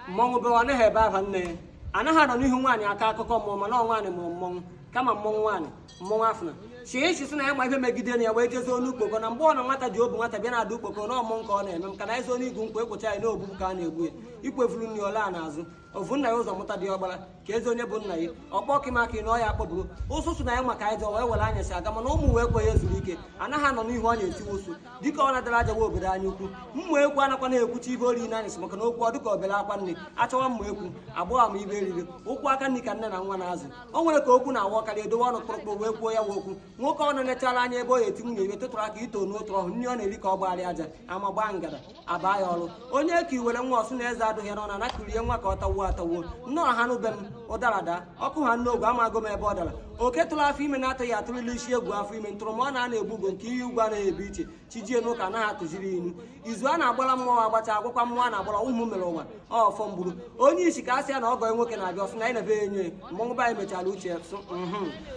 mmọnwụ bewa anaghị ebe aha nne anaghị anọ n'ihu nwaanyị aka akụkọ mmụọ mana ọ nwaanyị mụrụ mmọnwụ kama mmọnwụ nwaanyị mmọnwụ afụna chie isi na ya ma ihe megide na ya wee jezie onu ukpoko na mgbe ọ na nwata ji obu nwata bịa na ada ukpoko na ọmụ nke ọ na-eme m ka na ezi onye igwu nkwa ekwocha ya n'obu ka a na-egbu ya ikwevuru nri ọla n'azụ ovu nna ya ụzọ mụta dị ọgbara ka ezi onye bụ nna ya ọkpọ kịmaka na ọ ya akpọburu ụsụsụ na ya maka anyị wee were anya si aga mana ụmụ wee kwe ya zuru ike anaghị anọ n'ihu ọ na-etiwe ụsụ dịka ọ na-adara ajawa obodo anyị ukwu mma ekwu anakwa na-ekwuchi ibe ori na anyịsị maka na okwu ọ dịka obere akwa nne achọwa mma ekwu agbọghọ ama ibe eriri ụkwụ aka nri ka nne na nwa na-azụ o nwere ka okwu na-awa karịa edowe ọnụ kpụrụkpụ wee kwuo ya wa okwu nwoke ọ na-enechara anya ebe ọ ya eti nwunye ibe tụtụrụ aka ito n'otu ọhụ nri ọ na-eri ka ọ gbagharịa aja ama gbaa ngada aba ya ọrụ onye ka iwere nwa ọsụ na eze adụghị n'ọ na nakurie nwa ka ọ tawuo atawuo nnọọ ha n'ube m ụdara daa ọkụ ha n'ogwe amago m ebe ọ dara oke tụrụ afọ ime na-atụghị atụrụla isi egwu afọ ime ntụrụ ma ọ na-egbu ugo nke ihe ugwu anaghị ebu iche chijie n'ụka anaghị atụziri inu izu a na-agbara mmụọ agbacha agwụkwa mmụọ a na-agbara ụmụ mere ụwa ọfọ mgburu onye isi ka a sị ya na ọgọ nwoke na-abịa ọsụ na anyị na-ebe enye mmọnwụ be anyị mechara uche sụ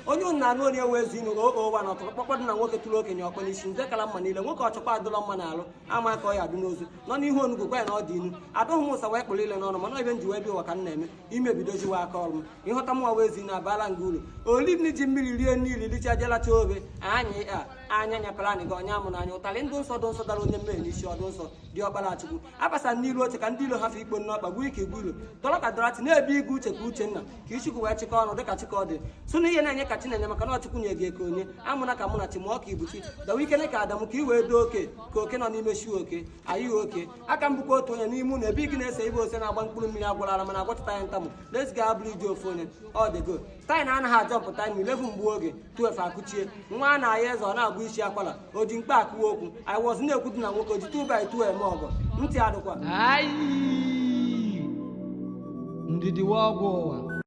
onye ụnụ na-anụ onye wee zi inu ụwa na ọtụrụ kpọkpọdụ na nwoke tụrụ okenye ọkpọ n'isi nze kala mma niile nwoke ọchọkwa adụlọ mma na alụ ama ka ọ ya adụ n'ozu nọ n'ihu onugwu gwa ya na ọ dị inu adụghị m ụsa wee kpụrụ ile n'ọnụ mana ebe m ji wee bịa ụwa ka m na-eme imebidoziwa aka ọrụ m ịghọta mụnwa wee zi na-abala nga uru olili ji mmiri rie niile licha jelacha obe anyị anya nyapara anyị gị ọnya mụ n'anya ụtarị ndụ nsọ dụ nsọ dara onye mmehie n'isi ọdụ nsọ dị ọkpara chukwu abasa n'ilu oche ka ndị ilo hafụ ikpo n'ọkpa gbuo ike gbuilo dọrọ ka dọrọtị na-ebe igwe uche ka uche nna ka ichukwu wee chịkọ ọnụ dịka chịkọ dị sụ na ihe na-enye ka chi na-enye maka na ọchukwu nye gị eke onye amụna ka mụ na chi ma ọ ka ibuchi dawa ikene ka adamụ ka i wee doo oke ka oke nọ n'ime shi oke anyị oke aka mbụkwa otu onye n'ime ụlọ ebe ị gị na-ese ibe ose na-agba mkpụrụ mmiri agwarala mana agwachata ya ntamụ na-eziga abụrụ iji ofu onye ọ dịgo taị na anaghị ajọpụta ime 11 mgbe oge 12 akụchie nwa a na-aya eze ọ na-agụ isi akwara o ji mkpa akụwa okwu anyị wọzi na-ekwu dị na nwoke o ji 2x2 eme ọgọ ntị adụkwa ndidi wa ọgwụ ụwa